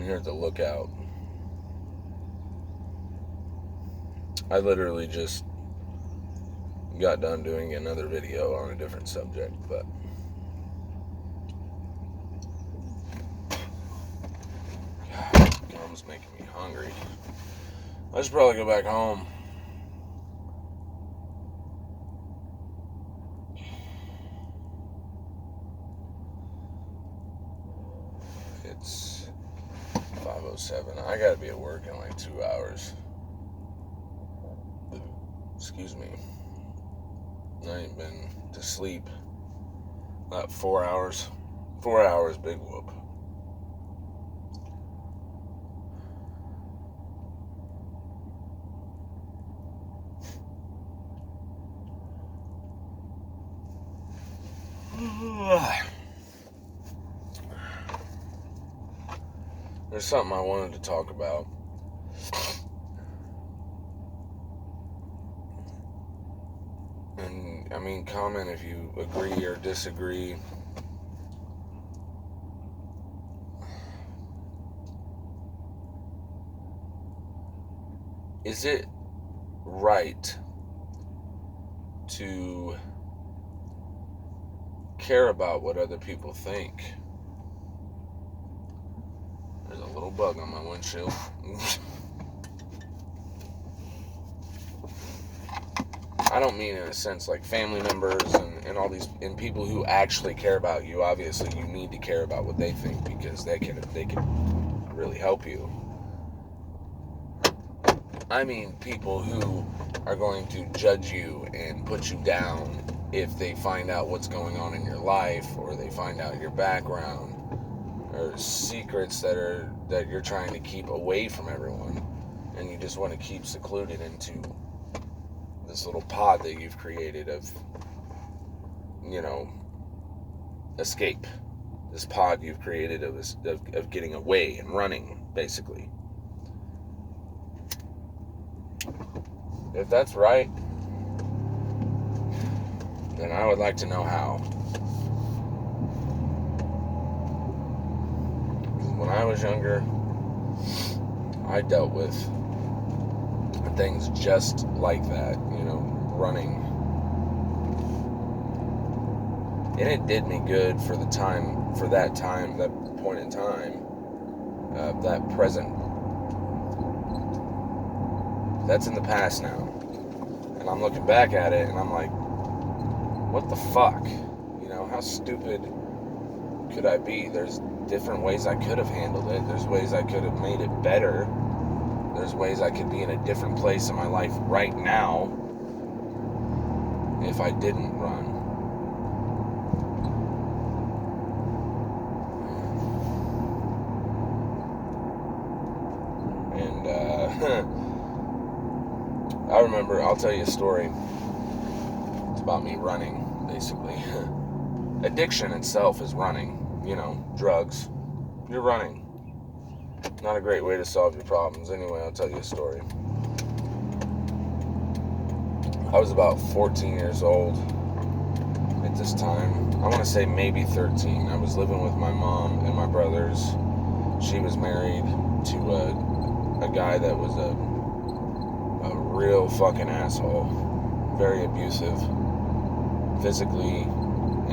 here at the lookout. I literally just got done doing another video on a different subject, but gum's making me hungry. I should probably go back home. It's 5:07. I gotta be at work in like 2 hours. Excuse me. I ain't been to sleep. Not 4 hours. 4 hours, big whoop. There's something I wanted to talk about. And, I mean, comment if you agree or disagree. Is it right to care about what other people think? There's a little bug on my windshield. I don't mean in a sense like family members and all these, and people who actually care about you. Obviously, you need to care about what they think because they can really help you. I mean people who are going to judge you and put you down if they find out what's going on in your life, or they find out your background, or secrets that you're trying to keep away from everyone, and you just want to keep secluded into this little pod that you've created of, escape. This pod you've created of getting away and running, basically. If that's right, then I would like to know how. When I was younger, I dealt with things just like that, running. And it did me good for that point in time, that present. That's in the past now. And I'm looking back at it and I'm like, what the fuck? How stupid could I be? There's different ways I could have handled it. There's ways I could have made it better. There's ways I could be in a different place in my life right now if I didn't run. And I remember, I'll tell you a story. It's about me running, basically. Addiction itself is running. Drugs. You're running. Not a great way to solve your problems. Anyway, I'll tell you a story. I was about 14 years old at this time. I want to say maybe 13. I was living with my mom and my brothers. She was married to a guy that was a real fucking asshole. Very abusive, physically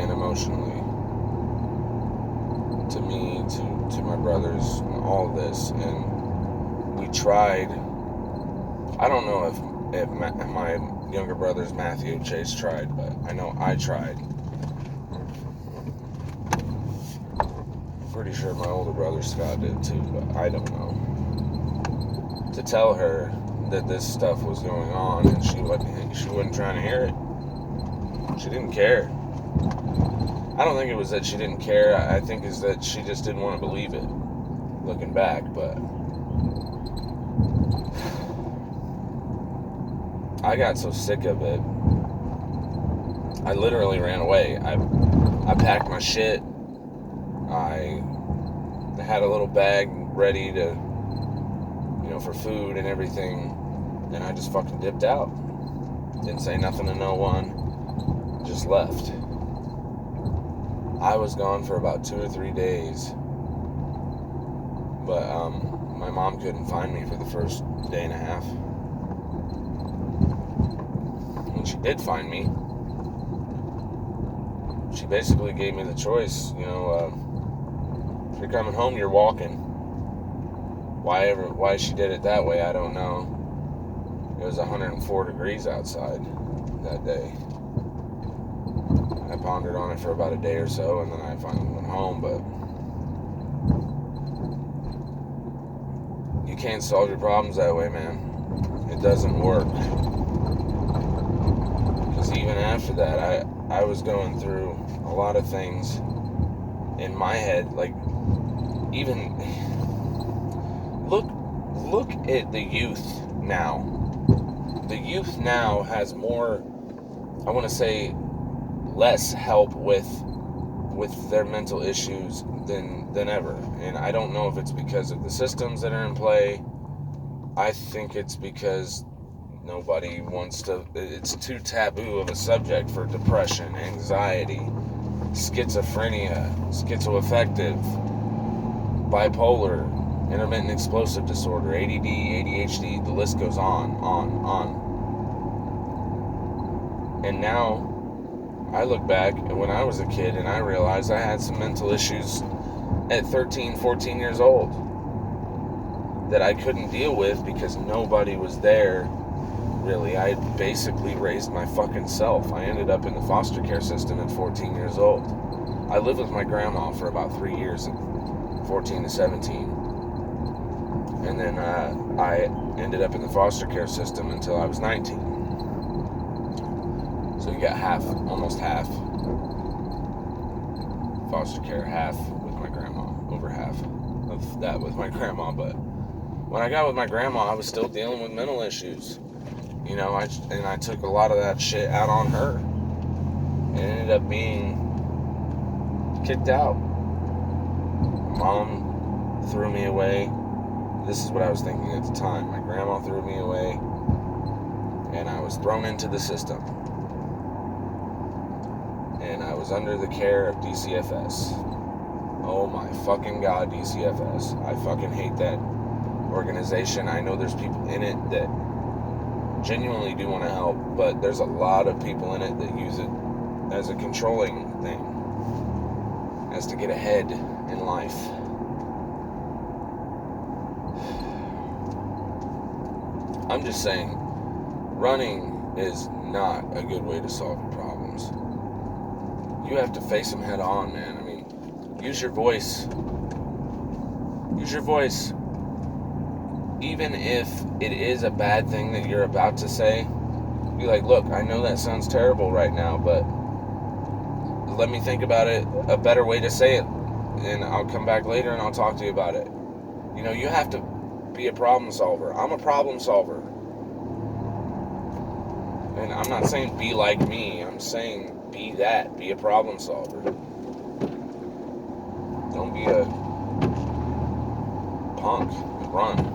and emotionally. To me, to my brothers, and all of this. And we tried. I don't know if my younger brothers, Matthew and Chase, tried, but I know I tried. Pretty sure my older brother Scott did too, but I don't know. To tell her that this stuff was going on, and she wasn't trying to hear it. She didn't care. I don't think it was that she didn't care. I think it's that she just didn't want to believe it, looking back. But I got so sick of it, I literally ran away. I packed my shit. I had a little bag ready to, for food and everything, and I just fucking dipped out. Didn't say nothing to no one. Just left. I was gone for about 2 or 3 days. But my mom couldn't find me for the first day and a half. When she did find me, she basically gave me the choice, if you're coming home, you're walking. Why she did it that way, I don't know. It was 104 degrees outside that day. I pondered on it for about a day or so, and then I finally went home, but you can't solve your problems that way, man. It doesn't work. Because even after that, I was going through a lot of things in my head, like, even look at the youth now. The youth now has more, I want to say, less help with their mental issues than ever. And I don't know if it's because of the systems that are in play. I think it's because nobody wants to, it's too taboo of a subject for depression, anxiety, schizophrenia, schizoaffective, bipolar, intermittent explosive disorder, ADD, ADHD, the list goes on. And now I look back at when I was a kid and I realized I had some mental issues at 13, 14 years old that I couldn't deal with because nobody was there, really. I basically raised my fucking self. I ended up in the foster care system at 14 years old. I lived with my grandma for about 3 years, at 14 to 17. And then I ended up in the foster care system until I was 19. So you got almost half foster care, half with my grandma, over half of that with my grandma. But when I got with my grandma, I was still dealing with mental issues, I took a lot of that shit out on her, and ended up being kicked out. Mom threw me away. This is what I was thinking at the time. My grandma threw me away, and I was thrown into the system. And I was under the care of DCFS. Oh my fucking God, DCFS. I fucking hate that organization. I know there's people in it that genuinely do want to help, but there's a lot of people in it that use it as a controlling thing, as to get ahead in life. I'm just saying, running is not a good way to solve your problems. You have to face them head on, man. I mean, use your voice. Use your voice. Even if it is a bad thing that you're about to say, be like, look, I know that sounds terrible right now, but let me think about it, a better way to say it, and I'll come back later and I'll talk to you about it. You have to be a problem solver. I'm a problem solver. And I'm not saying be like me. I'm saying be that. Be a problem solver. Don't be a punk. Run.